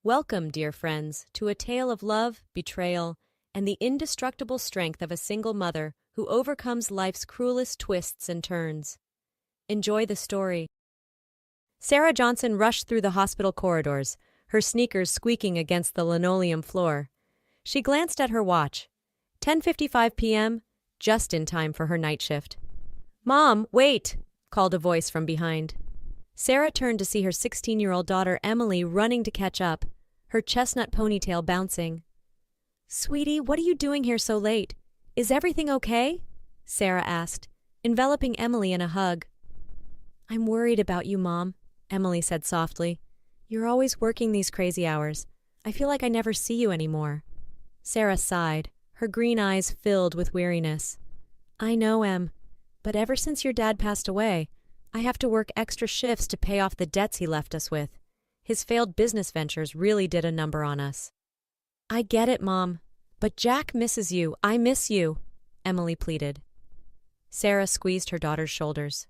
Welcome, dear friends, to a tale of love, betrayal, and the indestructible strength of a single mother who overcomes life's cruelest twists and turns. Enjoy the story. Sarah Johnson rushed through the hospital corridors, her sneakers squeaking against the linoleum floor. She glanced at her watch. 10:55 p.m., just in time for her night shift. "Mom, wait!" called a voice from behind. Sarah turned to see her 16-year-old daughter Emily running to catch up, her chestnut ponytail bouncing. "Sweetie, what are you doing here so late? Is everything okay?" Sarah asked, enveloping Emily in a hug. "I'm worried about you, Mom," Emily said softly. "You're always working these crazy hours. I feel like I never see you anymore." Sarah sighed, her green eyes filled with weariness. "I know, Em, but ever since your dad passed away, I have to work extra shifts to pay off the debts he left us with. His failed business ventures really did a number on us." "I get it, Mom, but Jack misses you. I miss you," Emily pleaded. Sarah squeezed her daughter's shoulders.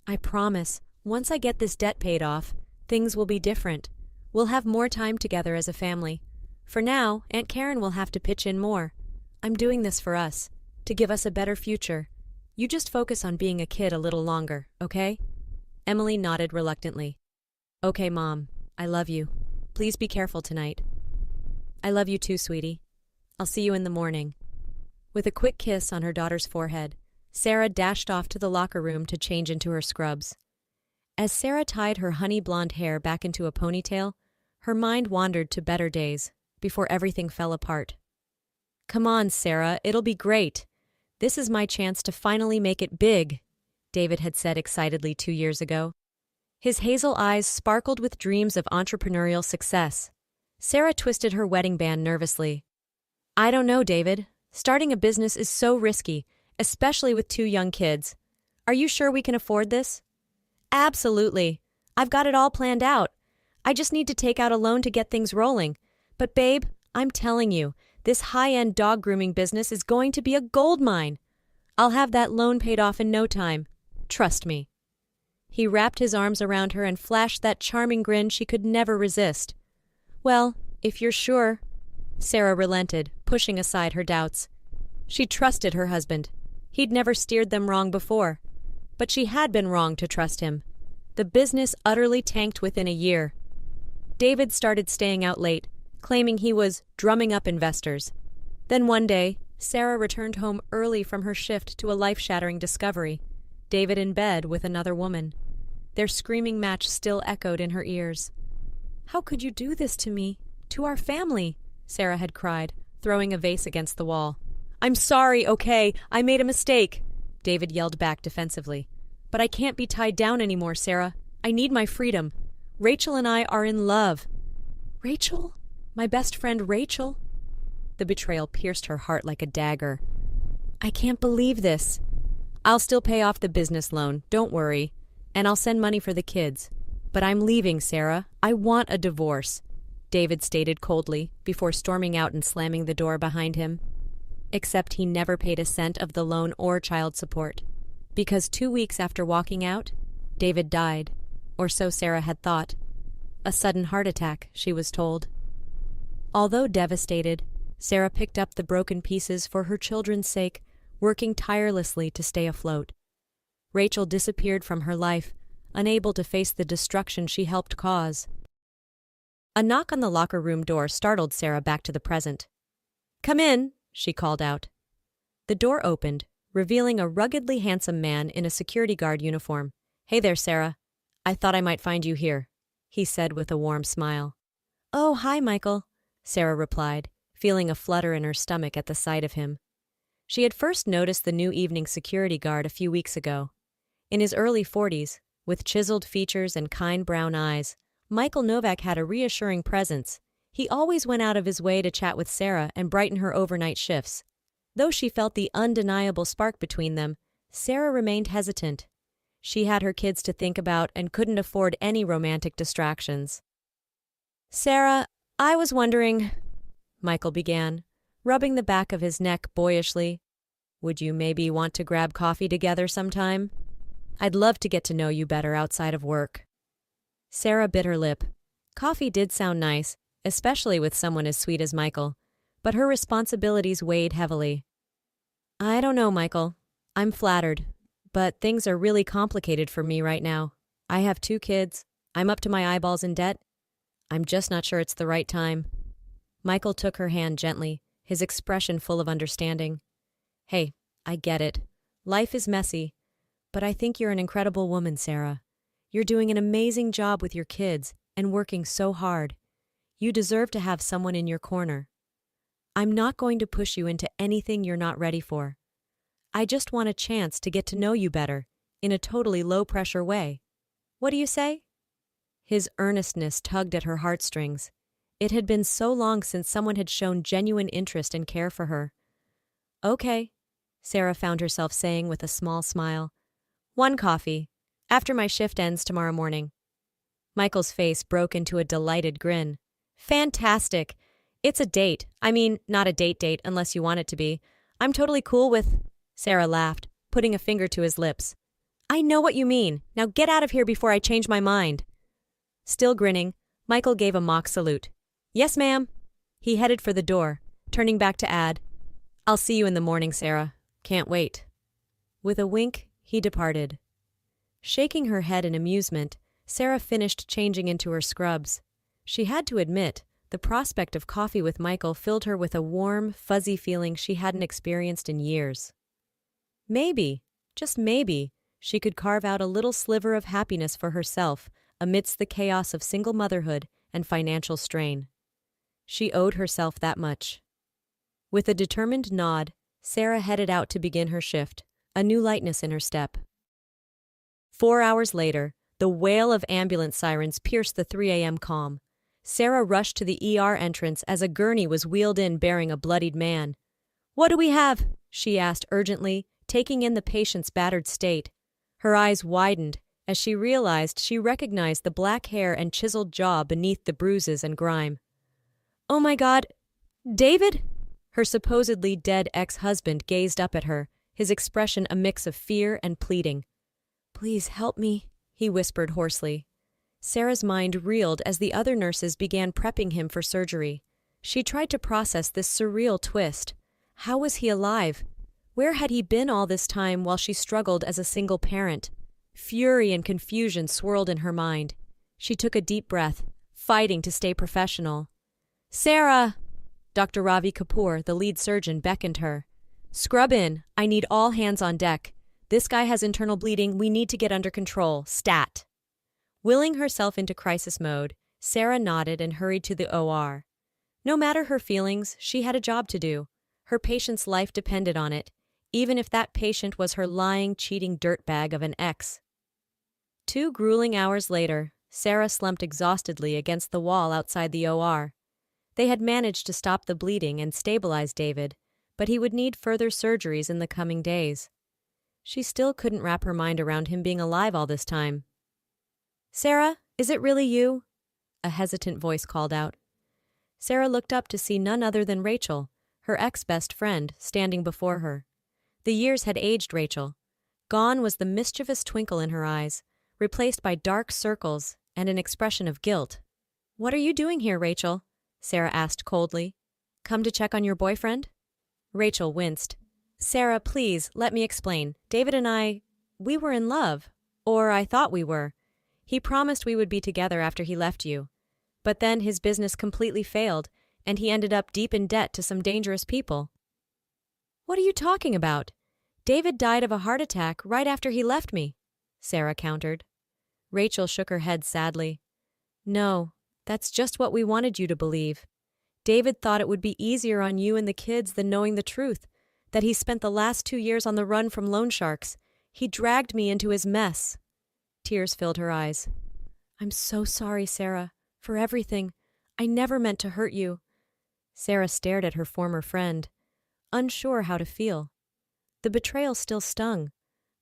"I promise, once I get this debt paid off, things will be different. We'll have more time together as a family. For now, Aunt Karen will have to pitch in more. I'm doing this for us, to give us a better future. You just focus on being a kid a little longer, okay?" Emily nodded reluctantly. "Okay, Mom. I love you. Please be careful tonight." "I love you too, sweetie. I'll see you in the morning." With a quick kiss on her daughter's forehead, Sarah dashed off to the locker room to change into her scrubs. As Sarah tied her honey blonde hair back into a ponytail, her mind wandered to better days, before everything fell apart. "Come on, Sarah, it'll be great. This is my chance to finally make it big," David had said excitedly 2 years ago. His hazel eyes sparkled with dreams of entrepreneurial success. Sarah twisted her wedding band nervously. "I don't know, David. Starting a business is so risky, especially with 2 young kids. Are you sure we can afford this?" "Absolutely. I've got it all planned out. I just need to take out a loan to get things rolling. But babe, I'm telling you, this high-end dog grooming business is going to be a gold mine. I'll have that loan paid off in no time. Trust me." He wrapped his arms around her and flashed that charming grin she could never resist. "Well, if you're sure." Sarah relented, pushing aside her doubts. She trusted her husband. He'd never steered them wrong before. But she had been wrong to trust him. The business utterly tanked within a year. David started staying out late, claiming he was drumming up investors. Then one day, Sarah returned home early from her shift to a life-shattering discovery: David in bed with another woman. Their screaming match still echoed in her ears. "How could you do this to me? To our family?" Sarah had cried, throwing a vase against the wall. "I'm sorry, okay? I made a mistake," David yelled back defensively. "But I can't be tied down anymore, Sarah. I need my freedom. Rachel and I are in love." "Rachel? My best friend Rachel?" The betrayal pierced her heart like a dagger. "I can't believe this." "I'll still pay off the business loan, don't worry. And I'll send money for the kids. But I'm leaving, Sarah. I want a divorce," David stated coldly, before storming out and slamming the door behind him. Except he never paid a cent of the loan or child support. Because 2 weeks after walking out, David died, or so Sarah had thought. A sudden heart attack, she was told. Although devastated, Sarah picked up the broken pieces for her children's sake, working tirelessly to stay afloat. Rachel disappeared from her life, unable to face the destruction she helped cause. A knock on the locker room door startled Sarah back to the present. "Come in," she called out. The door opened, revealing a ruggedly handsome man in a security guard uniform. "Hey there, Sarah. I thought I might find you here," he said with a warm smile. "Oh, hi, Michael," Sarah replied, feeling a flutter in her stomach at the sight of him. She had first noticed the new evening security guard a few weeks ago. In his early 40s, with chiseled features and kind brown eyes, Michael Novak had a reassuring presence. He always went out of his way to chat with Sarah and brighten her overnight shifts. Though she felt the undeniable spark between them, Sarah remained hesitant. She had her kids to think about and couldn't afford any romantic distractions. "Sarah, I was wondering," Michael began, rubbing the back of his neck boyishly. "Would you maybe want to grab coffee together sometime? I'd love to get to know you better outside of work." Sarah bit her lip. Coffee did sound nice, especially with someone as sweet as Michael, but her responsibilities weighed heavily. I don't know, Michael. I'm flattered, but things are really complicated for me right now. I have 2 kids. I'm up to my eyeballs in debt. I'm just not sure it's the right time. Michael took her hand gently, his expression full of understanding. Hey, I get it. Life is messy, but I think you're an incredible woman, Sarah. You're doing an amazing job with your kids and working so hard. You deserve to have someone in your corner. I'm not going to push you into anything you're not ready for. I just want a chance to get to know you better, in a totally low-pressure way. What do you say? His earnestness tugged at her heartstrings. It had been so long since someone had shown genuine interest and care for her. Okay, Sarah found herself saying with a small smile. 1 coffee, after my shift ends tomorrow morning. Michael's face broke into a delighted grin. Fantastic! It's a date. I mean, not a date unless you want it to be. I'm totally cool with… Sarah laughed, putting a finger to his lips. I know what you mean. Now get out of here before I change my mind. Still grinning, Michael gave a mock salute. Yes, ma'am. He headed for the door, turning back to add, I'll see you in the morning, Sarah. Can't wait. With a wink, he departed. Shaking her head in amusement, Sarah finished changing into her scrubs. She had to admit, the prospect of coffee with Michael filled her with a warm, fuzzy feeling she hadn't experienced in years. Maybe, just maybe, she could carve out a little sliver of happiness for herself amidst the chaos of single motherhood and financial strain. She owed herself that much. With a determined nod, Sarah headed out to begin her shift, a new lightness in her step. 4 hours later, the wail of ambulance sirens pierced the 3 a.m. calm. Sarah rushed to the ER entrance as a gurney was wheeled in bearing a bloodied man. What do we have? She asked urgently, taking in the patient's battered state. Her eyes widened as she realized she recognized the black hair and chiseled jaw beneath the bruises and grime. Oh my God, David? Her supposedly dead ex-husband gazed up at her, his expression a mix of fear and pleading. Please help me, he whispered hoarsely. Sarah's mind reeled as the other nurses began prepping him for surgery. She tried to process this surreal twist. How was he alive? Where had he been all this time while she struggled as a single parent? Fury and confusion swirled in her mind. She took a deep breath, fighting to stay professional. Sarah! Dr. Ravi Kapoor, the lead surgeon, beckoned her. Scrub in. I need all hands on deck. This guy has internal bleeding. We need to get under control. Stat. Willing herself into crisis mode, Sarah nodded and hurried to the OR. No matter her feelings, she had a job to do. Her patient's life depended on it, even if that patient was her lying, cheating dirtbag of an ex. 2 grueling hours later, Sarah slumped exhaustedly against the wall outside the OR. They had managed to stop the bleeding and stabilize David, but he would need further surgeries in the coming days. She still couldn't wrap her mind around him being alive all this time. Sarah, is it really you? A hesitant voice called out. Sarah looked up to see none other than Rachel, her ex-best friend, standing before her. The years had aged Rachel. Gone was the mischievous twinkle in her eyes, replaced by dark circles and an expression of guilt. What are you doing here, Rachel? Sarah asked coldly. Come to check on your boyfriend? Rachel winced. Sarah, please, let me explain. David and we were in love. Or I thought we were. He promised we would be together after he left you. But then his business completely failed, and he ended up deep in debt to some dangerous people. What are you talking about? David died of a heart attack right after he left me, Sarah countered. Rachel shook her head sadly. No, that's just what we wanted you to believe. David thought it would be easier on you and the kids than knowing the truth, that he spent the last 2 years on the run from loan sharks. He dragged me into his mess. Tears filled her eyes. I'm so sorry, Sarah, for everything. I never meant to hurt you. Sarah stared at her former friend, unsure how to feel. The betrayal still stung,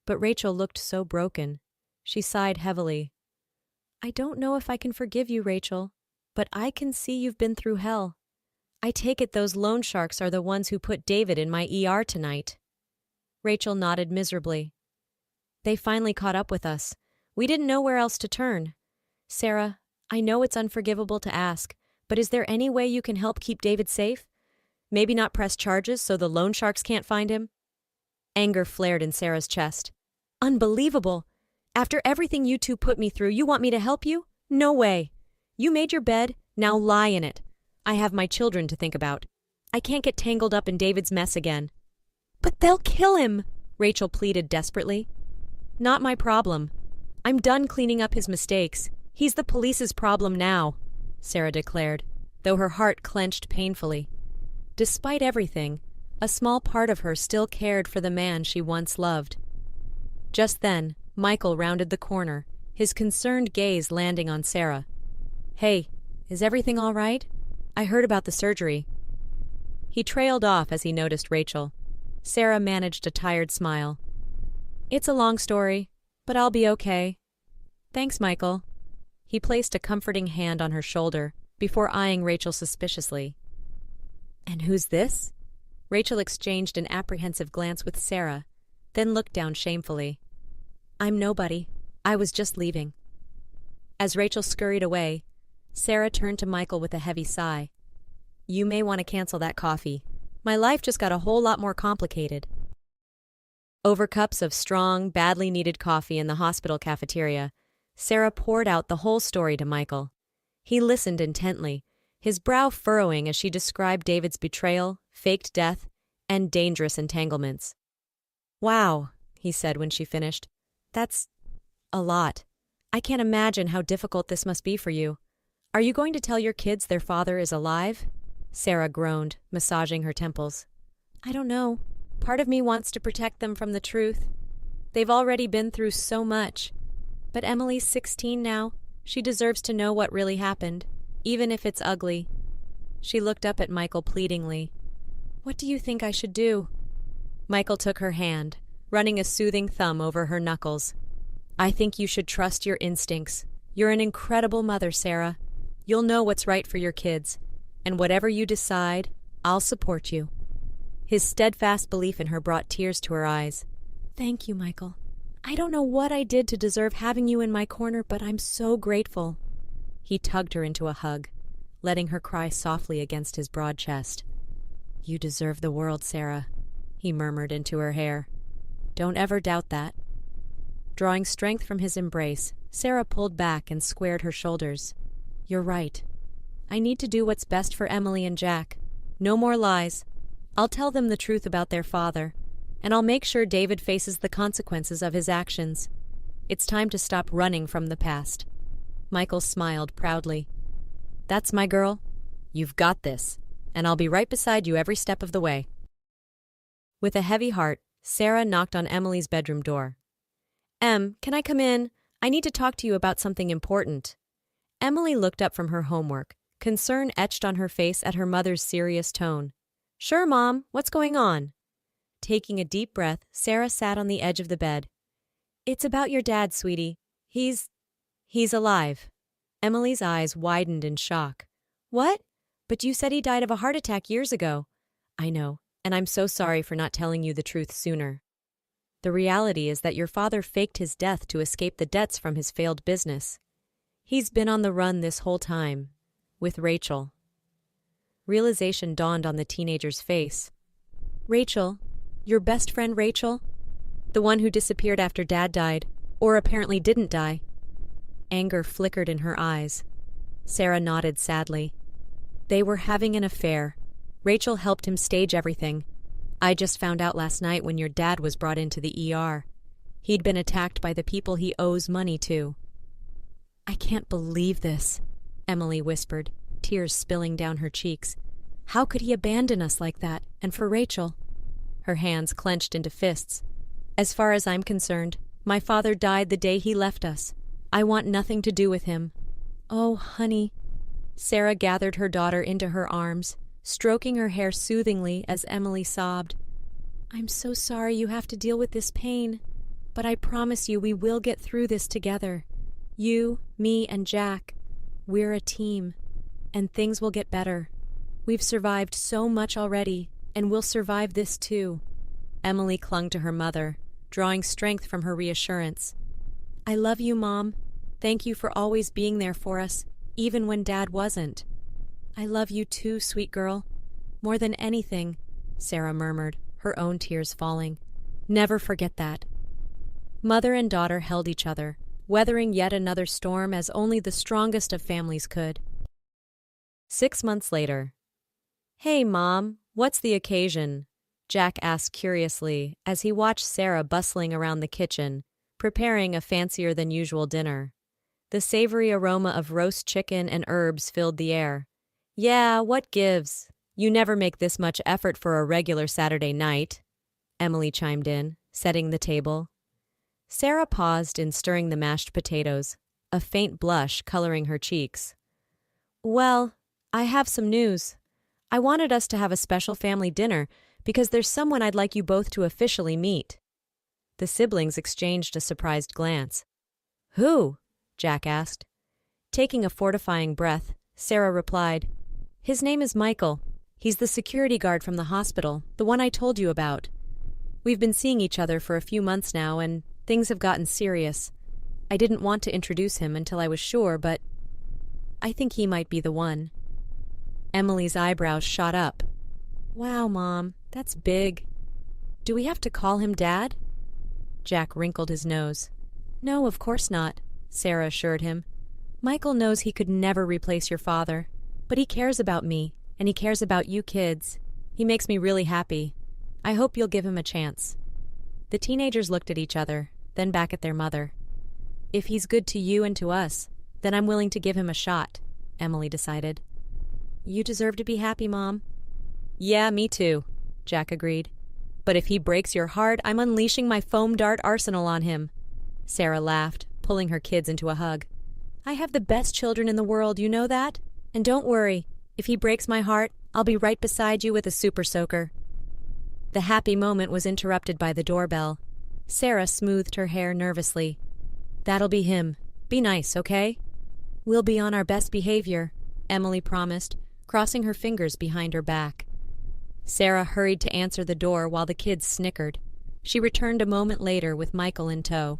but Rachel looked so broken. She sighed heavily. I don't know if I can forgive you, Rachel, but I can see you've been through hell. I take it those loan sharks are the ones who put David in my ER tonight. Rachel nodded miserably. They finally caught up with us. We didn't know where else to turn. Sarah, I know it's unforgivable to ask, But is there any way you can help keep David safe? Maybe not press charges so the loan sharks can't find him? Anger flared in Sarah's chest. Unbelievable! After everything you two put me through, you want me to help you? No way! You made your bed, now lie in it. I have my children to think about. I can't get tangled up in David's mess again. But they'll kill him, Rachel pleaded desperately. Not my problem. I'm done cleaning up his mistakes. He's the police's problem now, Sarah declared, though her heart clenched painfully. Despite everything, a small part of her still cared for the man she once loved. Just then, Michael rounded the corner, his concerned gaze landing on Sarah. Hey, is everything all right? I heard about the surgery. He trailed off as he noticed Rachel. Sarah managed a tired smile. It's a long story, but I'll be okay. Thanks, Michael. He placed a comforting hand on her shoulder before eyeing Rachel suspiciously. And who's this? Rachel exchanged an apprehensive glance with Sarah, then looked down shamefully. I'm nobody. I was just leaving. As Rachel scurried away, Sarah turned to Michael with a heavy sigh. You may want to cancel that coffee. My life just got a whole lot more complicated. Over cups of strong, badly needed coffee in the hospital cafeteria, Sarah poured out the whole story to Michael. He listened intently, his brow furrowing as she described David's betrayal, faked death, and dangerous entanglements. Wow, he said when she finished. That's a lot. I can't imagine how difficult this must be for you. Are you going to tell your kids their father is alive? Sarah groaned, massaging her temples. I don't know. Part of me wants to protect them from the truth. They've already been through so much. But Emily's 16 now. She deserves to know what really happened, even if it's ugly. She looked up at Michael pleadingly. What do you think I should do? Michael took her hand, running a soothing thumb over her knuckles. I think you should trust your instincts. You're an incredible mother, Sarah. You'll know what's right for your kids. And whatever you decide, I'll support you. His steadfast belief in her brought tears to her eyes. Thank you, Michael. I don't know what I did to deserve having you in my corner, but I'm so grateful. He tugged her into a hug, letting her cry softly against his broad chest. You deserve the world, Sarah, he murmured into her hair. Don't ever doubt that. Drawing strength from his embrace, Sarah pulled back and squared her shoulders. You're right. I need to do what's best for Emily and Jack. No more lies. I'll tell them the truth about their father, and I'll make sure David faces the consequences of his actions. It's time to stop running from the past. Michael smiled proudly. That's my girl. You've got this, and I'll be right beside you every step of the way. With a heavy heart, Sarah knocked on Emily's bedroom door. Em, can I come in? I need to talk to you about something important. Emily looked up from her homework, concern etched on her face at her mother's serious tone. Sure, Mom. What's going on? Taking a deep breath, Sarah sat on the edge of the bed. It's about your dad, sweetie. He's alive. Emily's eyes widened in shock. What? But you said he died of a heart attack years ago. I know, and I'm so sorry for not telling you the truth sooner. The reality is that your father faked his death to escape the debts from his failed business. He's been on the run this whole time, with Rachel. Realization dawned on the teenager's face. Rachel? Your best friend Rachel? The one who disappeared after Dad died, or apparently didn't die. Anger flickered in her eyes. Sarah nodded sadly. They were having an affair. Rachel helped him stage everything. I just found out last night when your dad was brought into the ER. He'd been attacked by the people he owes money to. I can't believe this, Emily whispered, tears spilling down her cheeks. How could he abandon us like that, and for Rachel? Her hands clenched into fists. As far as I'm concerned, my father died the day he left us. I want nothing to do with him. Oh, honey. Sarah gathered her daughter into her arms, stroking her hair soothingly as Emily sobbed. I'm so sorry you have to deal with this pain, but I promise you we will get through this together. You, me, and Jack. We're a team, and things will get better. We've survived so much already, and we'll survive this too. Emily clung to her mother, drawing strength from her reassurance. I love you, Mom. Thank you for always being there for us, even when Dad wasn't. I love you too, sweet girl. More than anything, Sarah murmured, her own tears falling. Never forget that. Mother and daughter held each other, weathering yet another storm as only the strongest of families could. 6 months later. Hey, Mom, what's the occasion? Jack asked curiously as he watched Sarah bustling around the kitchen, preparing a fancier-than-usual dinner. The savory aroma of roast chicken and herbs filled the air. Yeah, what gives? You never make this much effort for a regular Saturday night, Emily chimed in, setting the table. Sarah paused in stirring the mashed potatoes, a faint blush coloring her cheeks. Well, I have some news. I wanted us to have a special family dinner because there's someone I'd like you both to officially meet. The siblings exchanged a surprised glance. Who? Jack asked. Taking a fortifying breath, Sarah replied, His name is Michael. He's the security guard from the hospital, the one I told you about. We've been seeing each other for a few months now, and things have gotten serious. I didn't want to introduce him until I was sure, but I think he might be the one. Emily's eyebrows shot up. Wow, Mom, that's big. Do we have to call him Dad? Jack wrinkled his nose. No, of course not, Sarah assured him. Michael knows he could never replace your father, but he cares about me, and he cares about you kids. He makes me really happy. I hope you'll give him a chance. The teenagers looked at each other, then back at their mother. If he's good to you and to us, then I'm willing to give him a shot, Emily decided. You deserve to be happy, Mom. Yeah, me too, Jack agreed. But if he breaks your heart, I'm unleashing my foam dart arsenal on him. Sarah laughed, pulling her kids into a hug. I have the best children in the world, you know that? And don't worry, if he breaks my heart, I'll be right beside you with a super soaker. The happy moment was interrupted by the doorbell. Sarah smoothed her hair nervously. That'll be him. Be nice, okay? We'll be on our best behavior, Emily promised, crossing her fingers behind her back. Sarah hurried to answer the door while the kids snickered. She returned a moment later with Michael in tow.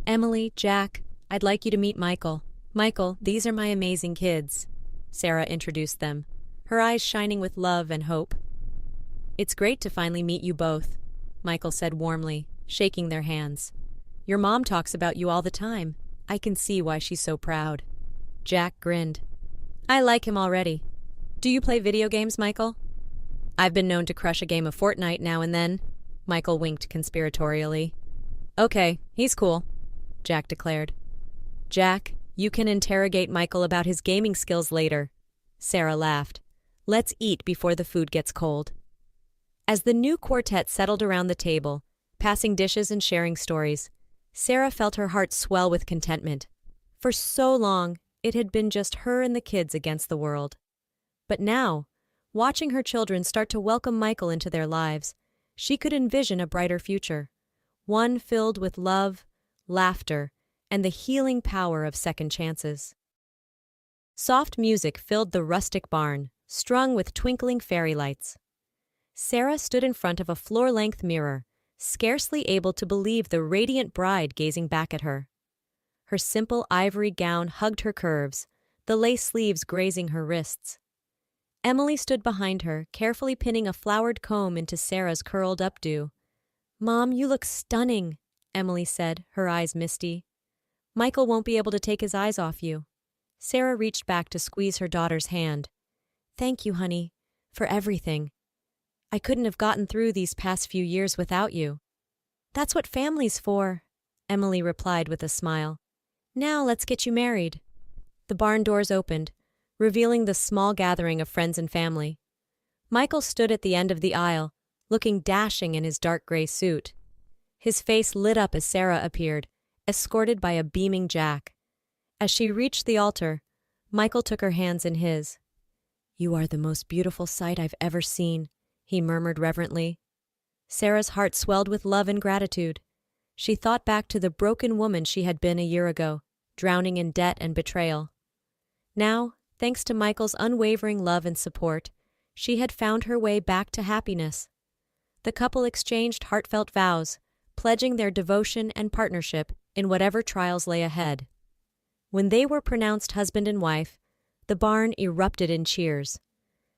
Emily, Jack, I'd like you to meet Michael. Michael, these are my amazing kids. Sarah introduced them, her eyes shining with love and hope. It's great to finally meet you both, Michael said warmly, shaking their hands. Your mom talks about you all the time. I can see why she's so proud. Jack grinned. I like him already. Do you play video games, Michael? I've been known to crush a game of Fortnite now and then, Michael winked conspiratorially. Okay, he's cool, Jack declared. Jack, you can interrogate Michael about his gaming skills later, Sarah laughed. Let's eat before the food gets cold. As the new quartet settled around the table, passing dishes and sharing stories, Sarah felt her heart swell with contentment. For so long, it had been just her and the kids against the world. But now, watching her children start to welcome Michael into their lives, she could envision a brighter future, one filled with love, laughter, and the healing power of second chances. Soft music filled the rustic barn, strung with twinkling fairy lights. Sarah stood in front of a floor-length mirror, scarcely able to believe the radiant bride gazing back at her. Her simple ivory gown hugged her curves, the lace sleeves grazing her wrists. Emily stood behind her, carefully pinning a flowered comb into Sarah's curled updo. Mom, you look stunning, Emily said, her eyes misty. Michael won't be able to take his eyes off you. Sarah reached back to squeeze her daughter's hand. Thank you, honey, for everything. I couldn't have gotten through these past few years without you. That's what family's for, Emily replied with a smile. Now let's get you married. The barn doors opened, revealing the small gathering of friends and family. Michael stood at the end of the aisle, looking dashing in his dark gray suit. His face lit up as Sarah appeared, escorted by a beaming Jack. As she reached the altar, Michael took her hands in his. You are the most beautiful sight I've ever seen, he murmured reverently. Sarah's heart swelled with love and gratitude. She thought back to the broken woman she had been a year ago, drowning in debt and betrayal. Now, thanks to Michael's unwavering love and support, she had found her way back to happiness. The couple exchanged heartfelt vows, pledging their devotion and partnership in whatever trials lay ahead. When they were pronounced husband and wife, The barn erupted in cheers.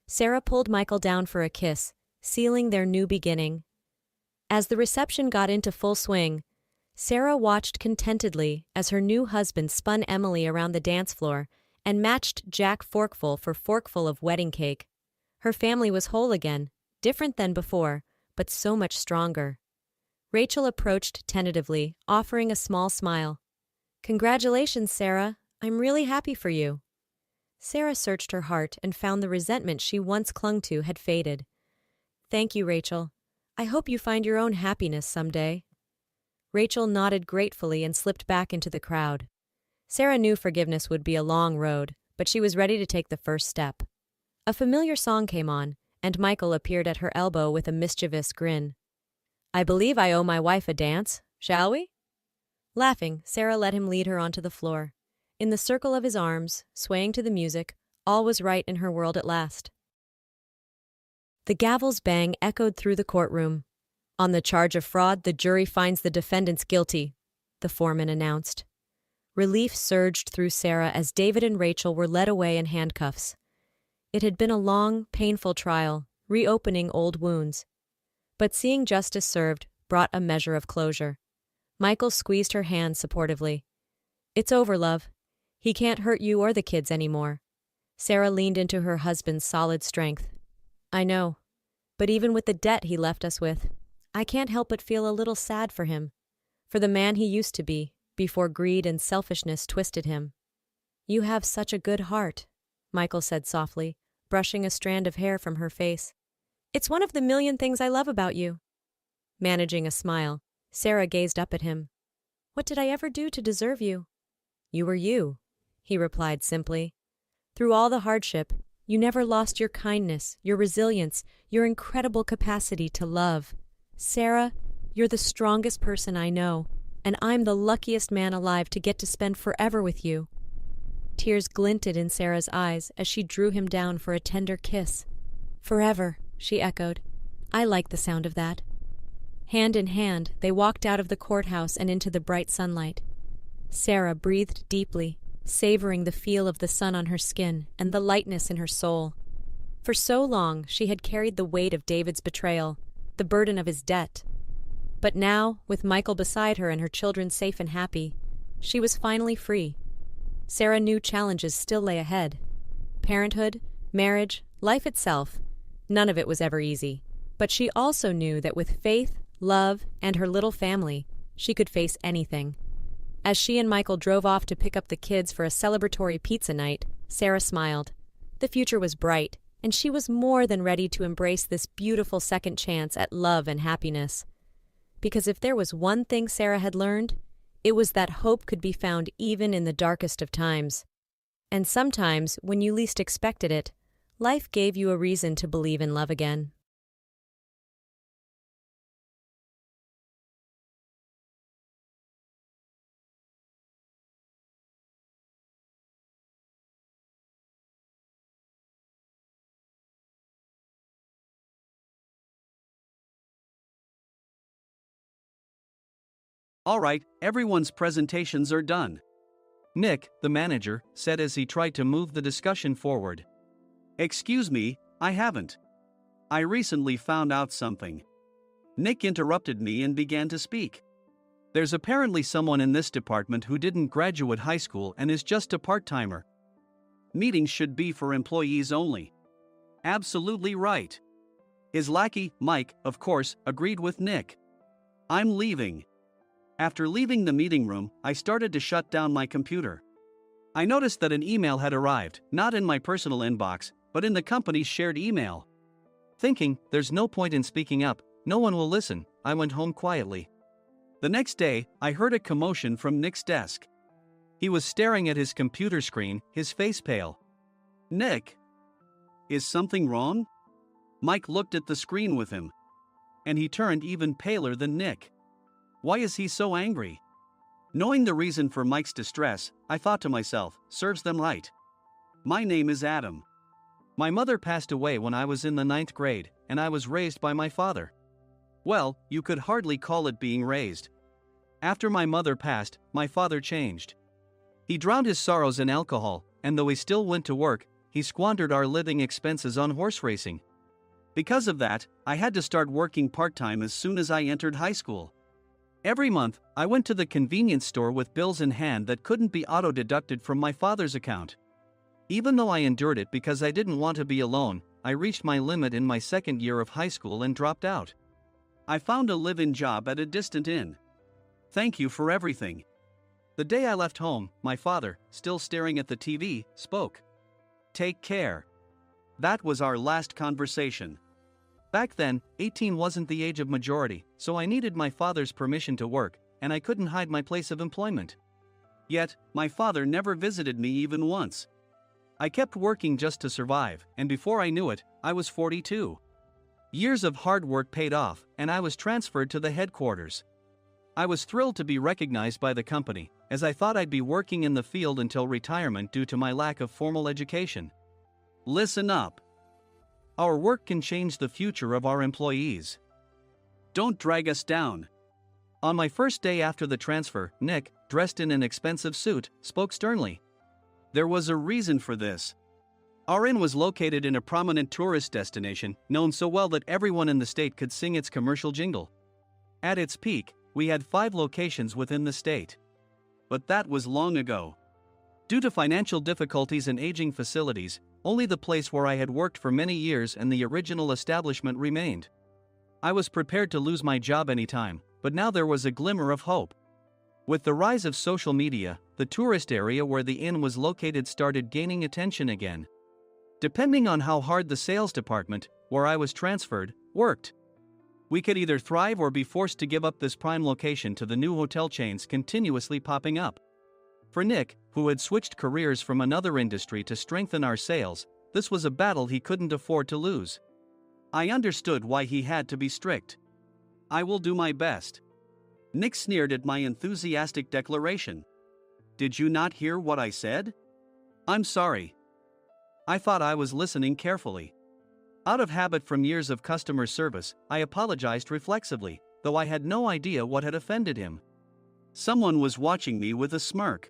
Sarah pulled Michael down for a kiss, sealing their new beginning. As the reception got into full swing, Sarah watched contentedly as her new husband spun Emily around the dance floor and matched Jack forkful for forkful of wedding cake. Her family was whole again, different than before, but so much stronger. Rachel approached tentatively, offering a small smile. "Congratulations, Sarah. I'm really happy for you." Sarah searched her heart and found the resentment she once clung to had faded. "Thank you, Rachel. I hope you find your own happiness someday." Rachel nodded gratefully and slipped back into the crowd. Sarah knew forgiveness would be a long road, but she was ready to take the first step. A familiar song came on, and Michael appeared at her elbow with a mischievous grin. "I believe I owe my wife a dance. Shall we?" Laughing, Sarah let him lead her onto the floor. In the circle of his arms, swaying to the music, all was right in her world at last. The gavel's bang echoed through the courtroom. "On the charge of fraud, the jury finds the defendants guilty," the foreman announced. Relief surged through Sarah as David and Rachel were led away in handcuffs. It had been a long, painful trial, reopening old wounds. But seeing justice served brought a measure of closure. Michael squeezed her hand supportively. "It's over, love. He can't hurt you or the kids anymore." Sarah leaned into her husband's solid strength. "I know. But even with the debt he left us with, I can't help but feel a little sad for him. For the man he used to be, before greed and selfishness twisted him." "You have such a good heart," Michael said softly, brushing a strand of hair from her face. "It's one of the million things I love about you." Managing a smile, Sarah gazed up at him. "What did I ever do to deserve you?" "You were you," he replied simply. "Through all the hardship, you never lost your kindness, your resilience, your incredible capacity to love. Sarah, you're the strongest person I know, and I'm the luckiest man alive to get to spend forever with you." Tears glinted in Sarah's eyes as she drew him down for a tender kiss. "Forever," she echoed. "I like the sound of that." Hand in hand, they walked out of the courthouse and into the bright sunlight. Sarah breathed deeply, savoring the feel of the sun on her skin and the lightness in her soul. For so long, she had carried the weight of David's betrayal, the burden of his debt. But now, with Michael beside her and her children safe and happy, she was finally free. Sarah knew challenges still lay ahead. Parenthood, marriage, life itself, none of it was ever easy. But she also knew that with faith, love, and her little family, she could face anything. As she and Michael drove off to pick up the kids for a celebratory pizza night, Sarah smiled. The future was bright, and she was more than ready to embrace this beautiful second chance at love and happiness. Because if there was one thing Sarah had learned, it was that hope could be found even in the darkest of times. And sometimes, when you least expected it, life gave you a reason to believe in love again. "All right, everyone's presentations are done," Nick, the manager, said as he tried to move the discussion forward. "Excuse me, I haven't. I recently found out something." Nick interrupted me and began to speak. "There's apparently someone in this department who didn't graduate high school and is just a part-timer. Meetings should be for employees only." "Absolutely right." His lackey, Mike, of course, agreed with Nick. "I'm leaving." After leaving the meeting room, I started to shut down my computer. I noticed that an email had arrived, not in my personal inbox, but in the company's shared email. Thinking, there's no point in speaking up, no one will listen, I went home quietly. The next day, I heard a commotion from Nick's desk. He was staring at his computer screen, his face pale. "Nick, is something wrong?" Mike looked at the screen with him. And he turned even paler than Nick. Why is he so angry? Knowing the reason for Mike's distress, I thought to myself, serves them right. My name is Adam. My mother passed away when I was in the 9th grade, and I was raised by my father. Well, you could hardly call it being raised. After my mother passed, my father changed. He drowned his sorrows in alcohol, and though he still went to work, he squandered our living expenses on horse racing. Because of that, I had to start working part-time as soon as I entered high school. Every month, I went to the convenience store with bills in hand that couldn't be auto-deducted from my father's account. Even though I endured it because I didn't want to be alone, I reached my limit in my second year of high school and dropped out. I found a live-in job at a distant inn. Thank you for everything. The day I left home, my father, still staring at the TV, spoke. Take care. That was our last conversation. Back then, 18 wasn't the age of majority, so I needed my father's permission to work, and I couldn't hide my place of employment. Yet, my father never visited me even once. I kept working just to survive, and before I knew it, I was 42. Years of hard work paid off, and I was transferred to the headquarters. I was thrilled to be recognized by the company, as I thought I'd be working in the field until retirement due to my lack of formal education. Listen up. Our work can change the future of our employees. Don't drag us down. On my first day after the transfer, Nick, dressed in an expensive suit, spoke sternly. There was a reason for this. Our inn was located in a prominent tourist destination, known so well that everyone in the state could sing its commercial jingle. At its peak, we had 5 locations within the state. But that was long ago. Due to financial difficulties and aging facilities, only the place where I had worked for many years and the original establishment remained. I was prepared to lose my job anytime, but now there was a glimmer of hope. With the rise of social media, the tourist area where the inn was located started gaining attention again. Depending on how hard the sales department, where I was transferred, worked, we could either thrive or be forced to give up this prime location to the new hotel chains continuously popping up. For Nick, who had switched careers from another industry to strengthen our sales, this was a battle he couldn't afford to lose. I understood why he had to be strict. I will do my best. Nick sneered at my enthusiastic declaration. Did you not hear what I said? I'm sorry. I thought I was listening carefully. Out of habit from years of customer service, I apologized reflexively, though I had no idea what had offended him. Someone was watching me with a smirk.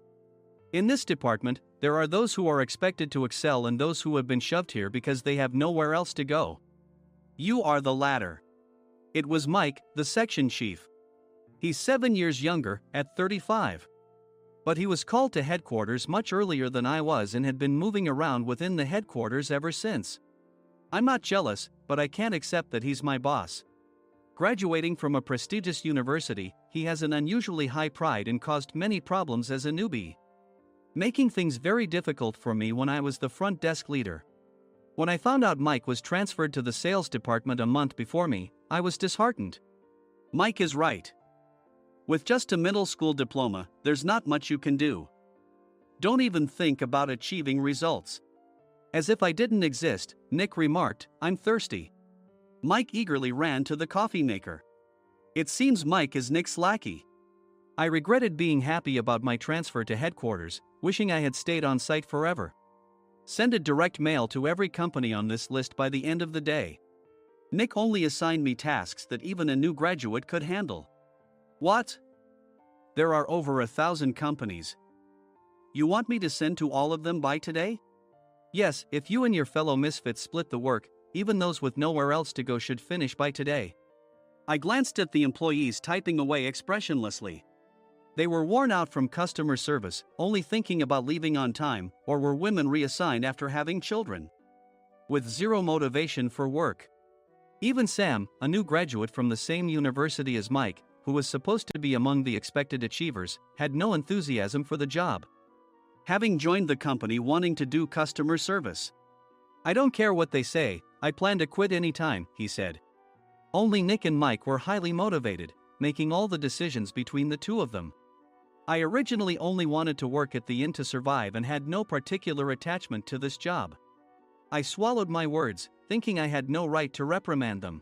In this department, there are those who are expected to excel and those who have been shoved here because they have nowhere else to go. You are the latter. It was Mike, the section chief. He's 7 years younger, at 35. But he was called to headquarters much earlier than I was and had been moving around within the headquarters ever since. I'm not jealous, but I can't accept that he's my boss. Graduating from a prestigious university, he has an unusually high pride and caused many problems as a newbie, making things very difficult for me when I was the front desk leader. When I found out Mike was transferred to the sales department a month before me, I was disheartened. Mike is right. With just a middle school diploma, there's not much you can do. Don't even think about achieving results. As if I didn't exist, Nick remarked, I'm thirsty. Mike eagerly ran to the coffee maker. It seems Mike is Nick's lackey. I regretted being happy about my transfer to headquarters, wishing I had stayed on site forever. Send a direct mail to every company on this list by the end of the day. Nick only assigned me tasks that even a new graduate could handle. What? There are over 1,000 companies. You want me to send to all of them by today? Yes, if you and your fellow misfits split the work, even those with nowhere else to go should finish by today. I glanced at the employees typing away expressionlessly. They were worn out from customer service, only thinking about leaving on time, or were women reassigned after having children, with zero motivation for work. Even Sam, a new graduate from the same university as Mike, who was supposed to be among the expected achievers, had no enthusiasm for the job, having joined the company wanting to do customer service. I don't care what they say, I plan to quit anytime, he said. Only Nick and Mike were highly motivated, making all the decisions between the two of them. I originally only wanted to work at the inn to survive and had no particular attachment to this job. I swallowed my words, thinking I had no right to reprimand them.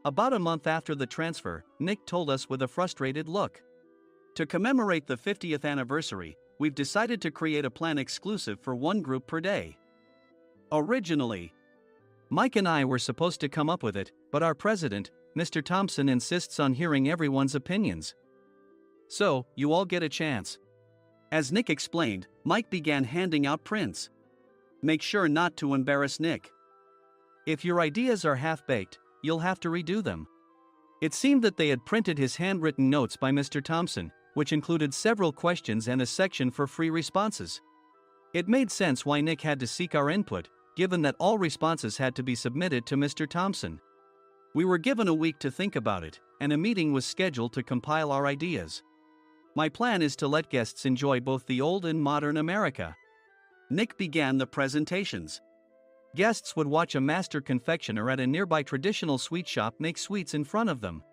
About a month after the transfer, Nick told us with a frustrated look. To commemorate the 50th anniversary, we've decided to create a plan exclusive for one group per day. Originally, Mike and I were supposed to come up with it, but our president, Mr. Thompson, insists on hearing everyone's opinions. So, you all get a chance. As Nick explained, Mike began handing out prints. Make sure not to embarrass Nick. If your ideas are half-baked, you'll have to redo them. It seemed that they had printed his handwritten notes by Mr. Thompson, which included several questions and a section for free responses. It made sense why Nick had to seek our input, given that all responses had to be submitted to Mr. Thompson. We were given a week to think about it, and a meeting was scheduled to compile our ideas. My plan is to let guests enjoy both the old and modern America. Nick began the presentations. Guests would watch a master confectioner at a nearby traditional sweet shop make sweets in front of them.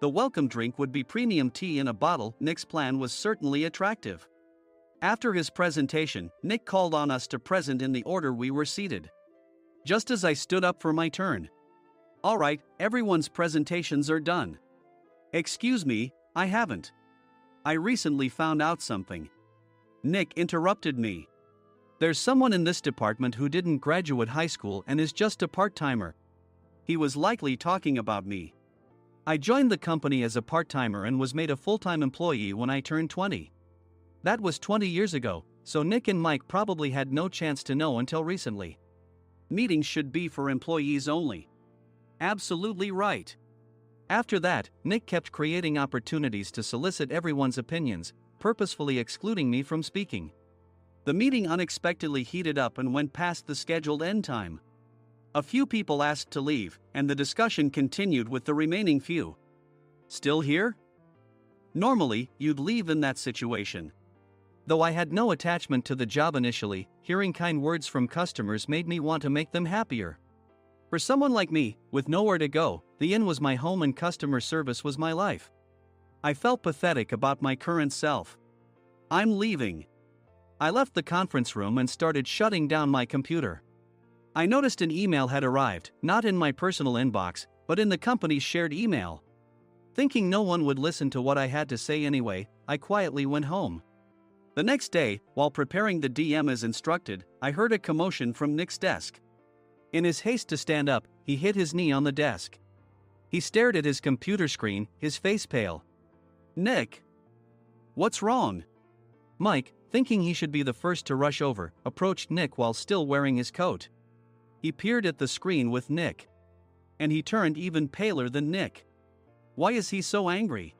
The welcome drink would be premium tea in a bottle. Nick's plan was certainly attractive. After his presentation, Nick called on us to present in the order we were seated. Just as I stood up for my turn. All right, everyone's presentations are done. Excuse me, I haven't. I recently found out something. Nick interrupted me. There's someone in this department who didn't graduate high school and is just a part-timer. He was likely talking about me. I joined the company as a part-timer and was made a full-time employee when I turned 20. That was 20 years ago, so Nick and Mike probably had no chance to know until recently. Meetings should be for employees only. Absolutely right. After that, Nick kept creating opportunities to solicit everyone's opinions, purposefully excluding me from speaking. The meeting unexpectedly heated up and went past the scheduled end time. A few people asked to leave, and the discussion continued with the remaining few. Still here? Normally, you'd leave in that situation. Though I had no attachment to the job initially, hearing kind words from customers made me want to make them happier. For someone like me, with nowhere to go, the inn was my home and customer service was my life. I felt pathetic about my current self. I'm leaving. I left the conference room and started shutting down my computer. I noticed an email had arrived, not in my personal inbox, but in the company's shared email. Thinking no one would listen to what I had to say anyway, I quietly went home. The next day, while preparing the DM as instructed, I heard a commotion from Nick's desk. In his haste to stand up, he hit his knee on the desk. He stared at his computer screen, his face pale. Nick! What's wrong? Mike, thinking he should be the first to rush over, approached Nick while still wearing his coat. He peered at the screen with Nick. And he turned even paler than Nick. Why is he so angry?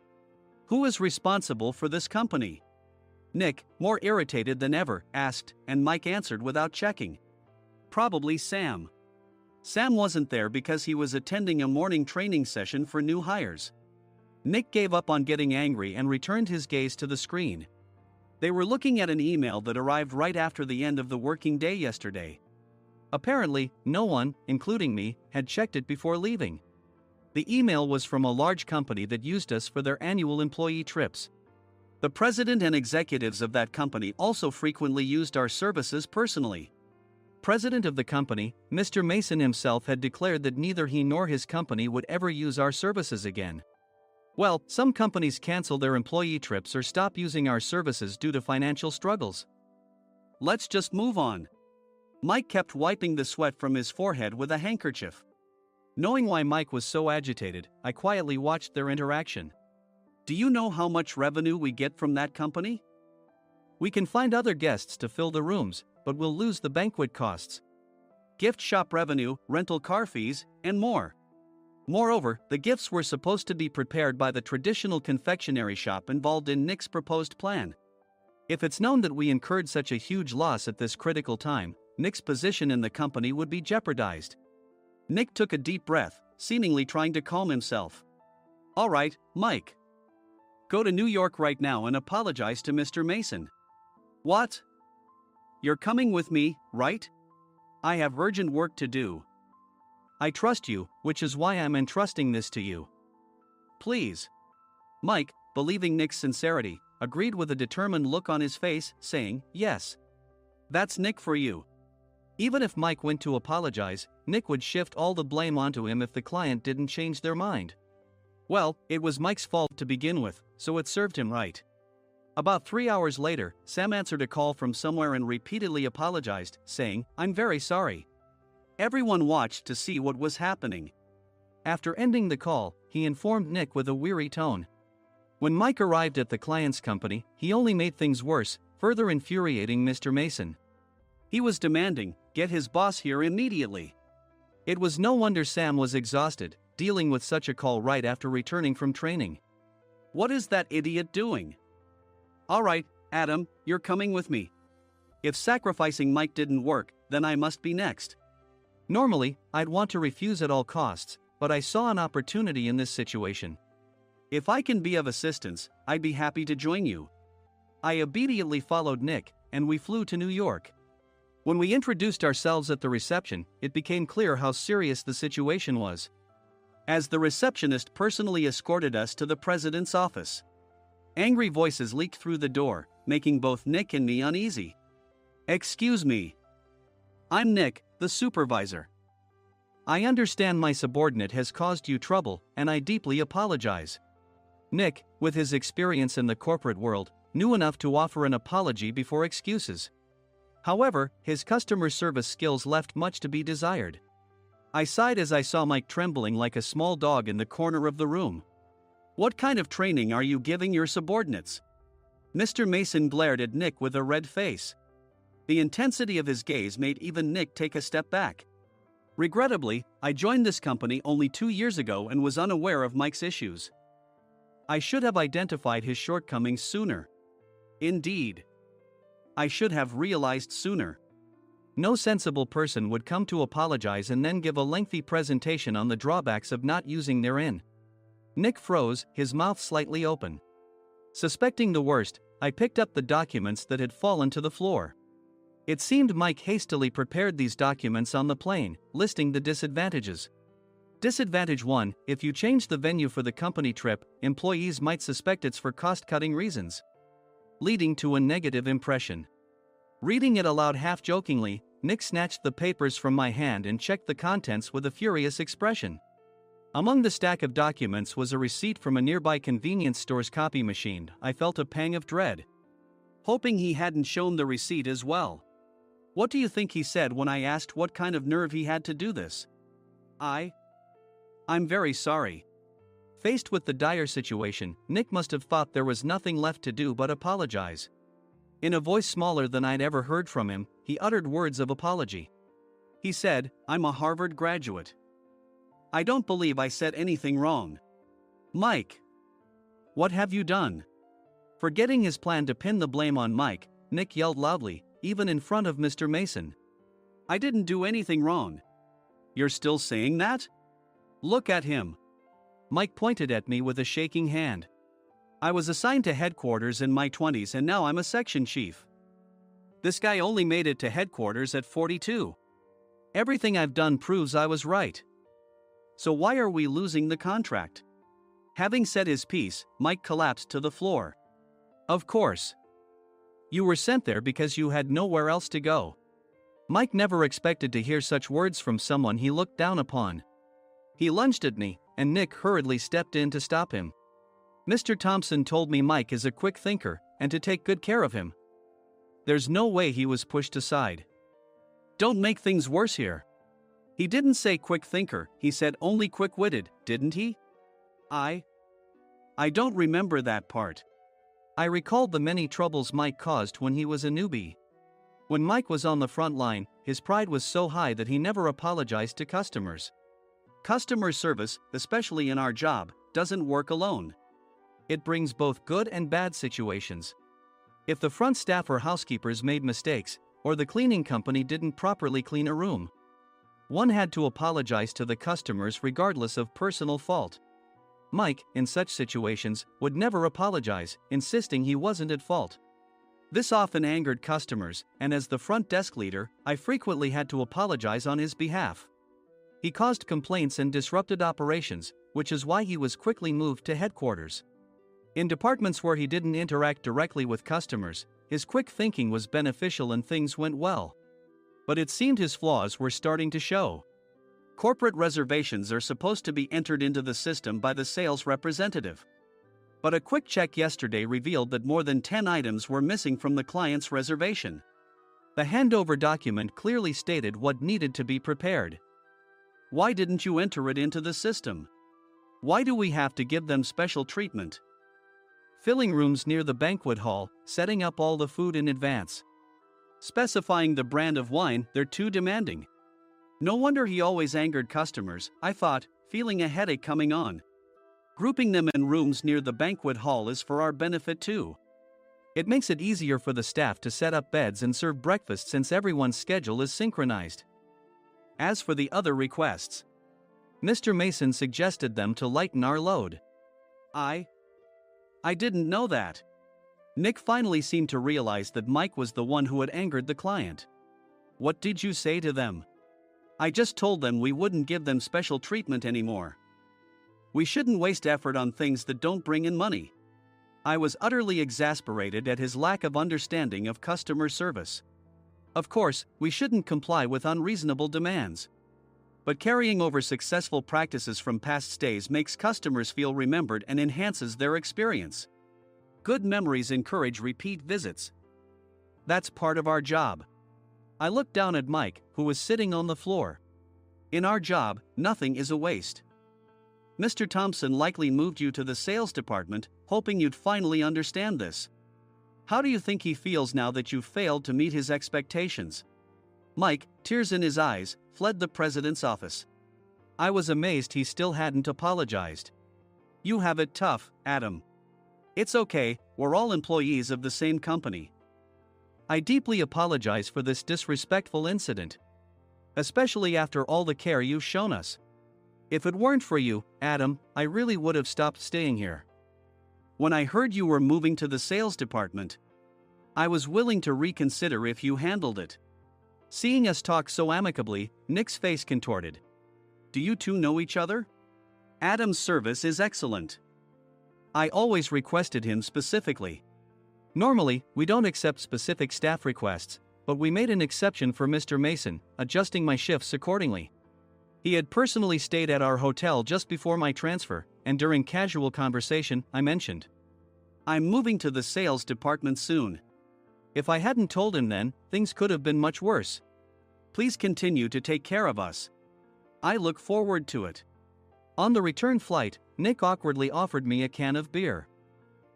Who is responsible for this company? Nick, more irritated than ever, asked, and Mike answered without checking. Probably Sam. Sam wasn't there because he was attending a morning training session for new hires. Nick gave up on getting angry and returned his gaze to the screen. They were looking at an email that arrived right after the end of the working day yesterday. Apparently, no one, including me, had checked it before leaving. The email was from a large company that used us for their annual employee trips. The president and executives of that company also frequently used our services personally. President of the company, Mr. Mason himself had declared that neither he nor his company would ever use our services again. Well, some companies cancel their employee trips or stop using our services due to financial struggles. Let's just move on. Mike kept wiping the sweat from his forehead with a handkerchief. Knowing why Mike was so agitated, I quietly watched their interaction. Do you know how much revenue we get from that company? We can find other guests to fill the rooms, but we'll lose the banquet costs, gift shop revenue, rental car fees, and more. Moreover, the gifts were supposed to be prepared by the traditional confectionery shop involved in Nick's proposed plan. If it's known that we incurred such a huge loss at this critical time, Nick's position in the company would be jeopardized. Nick took a deep breath, seemingly trying to calm himself. All right, Mike. Go to New York right now and apologize to Mr. Mason. What? You're coming with me, right? I have urgent work to do. I trust you, which is why I'm entrusting this to you. Please. Mike, believing Nick's sincerity, agreed with a determined look on his face, saying, yes. That's Nick for you. Even if Mike went to apologize, Nick would shift all the blame onto him if the client didn't change their mind. Well, it was Mike's fault to begin with, so it served him right. About 3 hours later, Sam answered a call from somewhere and repeatedly apologized, saying, I'm very sorry. Everyone watched to see what was happening. After ending the call, he informed Nick with a weary tone. When Mike arrived at the client's company, he only made things worse, further infuriating Mr. Mason. He was demanding, "Get his boss here immediately." It was no wonder Sam was exhausted, dealing with such a call right after returning from training. "What is that idiot doing?" "All right, Adam, you're coming with me. If sacrificing Mike didn't work, then I must be next." Normally, I'd want to refuse at all costs, but I saw an opportunity in this situation. "If I can be of assistance, I'd be happy to join you." I obediently followed Nick, and we flew to New York. When we introduced ourselves at the reception, it became clear how serious the situation was, as the receptionist personally escorted us to the president's office. Angry voices leaked through the door, making both Nick and me uneasy. "Excuse me. I'm Nick, the supervisor. I understand my subordinate has caused you trouble, and I deeply apologize." Nick, with his experience in the corporate world, knew enough to offer an apology before excuses. However, his customer service skills left much to be desired. I sighed as I saw Mike trembling like a small dog in the corner of the room. "What kind of training are you giving your subordinates?" Mr. Mason glared at Nick with a red face. The intensity of his gaze made even Nick take a step back. Regrettably, I joined this company only 2 years ago and was unaware of Mike's issues. I should have identified his shortcomings sooner. Indeed, I should have realized sooner. No sensible person would come to apologize and then give a lengthy presentation on the drawbacks of not using their in. Nick froze, his mouth slightly open. Suspecting the worst, I picked up the documents that had fallen to the floor. It seemed Mike hastily prepared these documents on the plane, listing the disadvantages. Disadvantage 1: if you change the venue for the company trip, employees might suspect it's for cost-cutting reasons, leading to a negative impression. Reading it aloud half-jokingly, Nick snatched the papers from my hand and checked the contents with a furious expression. Among the stack of documents was a receipt from a nearby convenience store's copy machine. I felt a pang of dread, hoping he hadn't shown the receipt as well. What do you think he said when I asked what kind of nerve he had to do this? I'm very sorry." Faced with the dire situation, Nick must have thought there was nothing left to do but apologize. In a voice smaller than I'd ever heard from him, he uttered words of apology. He said, "I'm a Harvard graduate. I don't believe I said anything wrong." "Mike, what have you done?" Forgetting his plan to pin the blame on Mike, Nick yelled loudly, even in front of Mr. Mason. "I didn't do anything wrong." "You're still saying that? Look at him." Mike pointed at me with a shaking hand. "I was assigned to headquarters in my 20s and now I'm a section chief. This guy only made it to headquarters at 42. Everything I've done proves I was right. So why are we losing the contract?" Having said his piece, Mike collapsed to the floor. "Of course. You were sent there because you had nowhere else to go." Mike never expected to hear such words from someone he looked down upon. He lunged at me, and Nick hurriedly stepped in to stop him. "Mr. Thompson told me Mike is a quick thinker, and to take good care of him." There's no way he was pushed aside. "Don't make things worse here. He didn't say quick thinker, he said only quick-witted, didn't he?" I don't remember that part." I recalled the many troubles Mike caused when he was a newbie. When Mike was on the front line, his pride was so high that he never apologized to customers. Customer service, especially in our job, doesn't work alone. It brings both good and bad situations. If the front staff or housekeepers made mistakes, or the cleaning company didn't properly clean a room, one had to apologize to the customers regardless of personal fault. Mike, in such situations, would never apologize, insisting he wasn't at fault. This often angered customers, and as the front desk leader, I frequently had to apologize on his behalf. He caused complaints and disrupted operations, which is why he was quickly moved to headquarters. In departments where he didn't interact directly with customers, his quick thinking was beneficial and things went well. But it seemed his flaws were starting to show. Corporate reservations are supposed to be entered into the system by the sales representative. But a quick check yesterday revealed that more than 10 items were missing from the client's reservation. The handover document clearly stated what needed to be prepared. Why didn't you enter it into the system? Why do we have to give them special treatment? filling rooms near the banquet hall, setting up all the food in advance. Specifying the brand of wine, they're too demanding. No wonder he always angered customers, I thought, feeling a headache coming on. Grouping them in rooms near the banquet hall is for our benefit too. It makes it easier for the staff to set up beds and serve breakfast since everyone's schedule is synchronized. As for the other requests, Mr. Mason suggested them to lighten our load. I didn't know that. Nick finally seemed to realize that Mike was the one who had angered the client. What did you say to them? I just told them we wouldn't give them special treatment anymore. We shouldn't waste effort on things that don't bring in money. I was utterly exasperated at his lack of understanding of customer service. Of course, we shouldn't comply with unreasonable demands. But carrying over successful practices from past stays makes customers feel remembered and enhances their experience. Good memories encourage repeat visits. That's part of our job. I looked down at Mike, who was sitting on the floor. In our job, nothing is a waste. Mr. Thompson likely moved you to the sales department, hoping you'd finally understand this. How do you think he feels now that you've failed to meet his expectations? Mike, tears in his eyes, fled the president's office. I was amazed he still hadn't apologized. You have it tough, Adam. It's okay, we're all employees of the same company. I deeply apologize for this disrespectful incident. Especially after all the care you've shown us. If it weren't for you, Adam, I really would have stopped staying here. When I heard you were moving to the sales department, I was willing to reconsider if you handled it. Seeing us talk so amicably, Nick's face contorted. Do you two know each other? Adam's service is excellent. I always requested him specifically. Normally, we don't accept specific staff requests, but we made an exception for Mr. Mason, adjusting my shifts accordingly. He had personally stayed at our hotel just before my transfer, and during casual conversation, I mentioned, I'm moving to the sales department soon. If I hadn't told him then, things could have been much worse. Please continue to take care of us. I look forward to it. On the return flight, Nick awkwardly offered me a can of beer.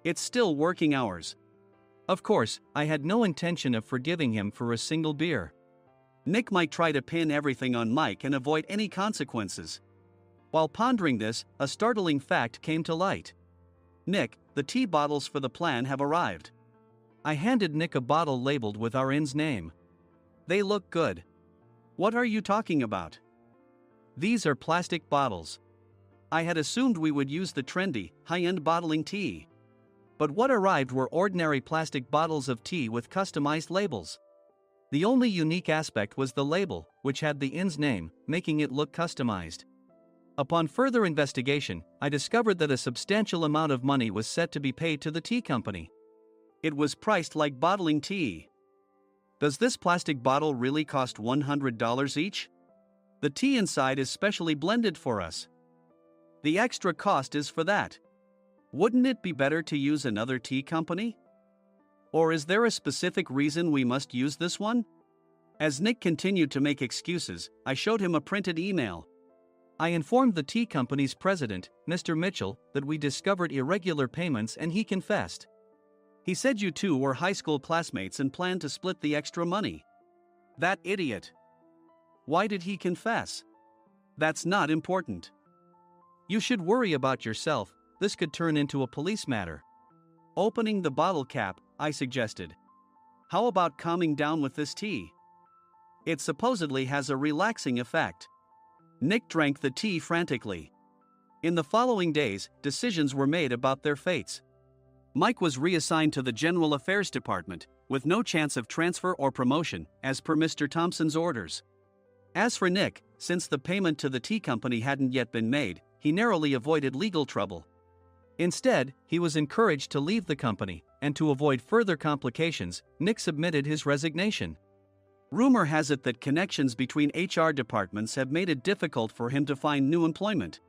It's still working hours. Of course, I had no intention of forgiving him for a single beer. Nick might try to pin everything on Mike and avoid any consequences. While pondering this, a startling fact came to light. Nick, the tea bottles for the plan have arrived. I handed Nick a bottle labeled with our inn's name. They look good. What are you talking about? These are plastic bottles. I had assumed we would use the trendy, high-end bottling tea. But what arrived were ordinary plastic bottles of tea with customized labels. The only unique aspect was the label, which had the inn's name, making it look customized. Upon further investigation, I discovered that a substantial amount of money was set to be paid to the tea company. It was priced like bottling tea. Does this plastic bottle really cost $100 each? The tea inside is specially blended for us. The extra cost is for that. Wouldn't it be better to use another tea company? Or is there a specific reason we must use this one? As Nick continued to make excuses, I showed him a printed email. I informed the tea company's president, Mr. Mitchell, that we discovered irregular payments and he confessed. He said you two were high school classmates and planned to split the extra money. That idiot. Why did he confess? That's not important. You should worry about yourself, this could turn into a police matter. Opening the bottle cap, I suggested. How about calming down with this tea? It supposedly has a relaxing effect. Nick drank the tea frantically. In the following days, decisions were made about their fates. Mike was reassigned to the General Affairs Department, with no chance of transfer or promotion, as per Mr. Thompson's orders. As for Nick, since the payment to the tea company hadn't yet been made, he narrowly avoided legal trouble. Instead, he was encouraged to leave the company, and to avoid further complications, Nick submitted his resignation. Rumor has it that connections between HR departments have made it difficult for him to find new employment.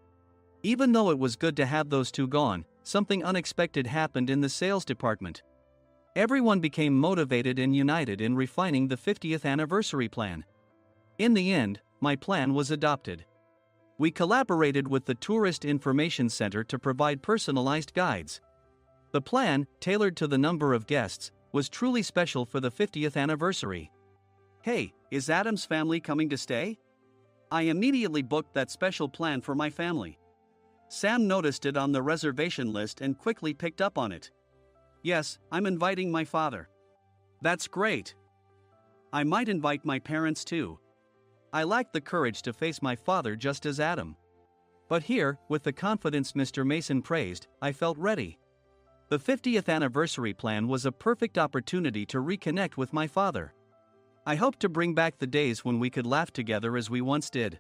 Even though it was good to have those two gone, something unexpected happened in the sales department. Everyone became motivated and united in refining the 50th anniversary plan. In the end, my plan was adopted. We collaborated with the Tourist Information Center to provide personalized guides. The plan, tailored to the number of guests, was truly special for the 50th anniversary. Hey, is Adam's family coming to stay? I immediately booked that special plan for my family. Sam noticed it on the reservation list and quickly picked up on it. Yes, I'm inviting my father. That's great. I might invite my parents too. I lacked the courage to face my father just as Adam. But here, with the confidence Mr. Mason praised, I felt ready. The 50th anniversary plan was a perfect opportunity to reconnect with my father. I hoped to bring back the days when we could laugh together as we once did.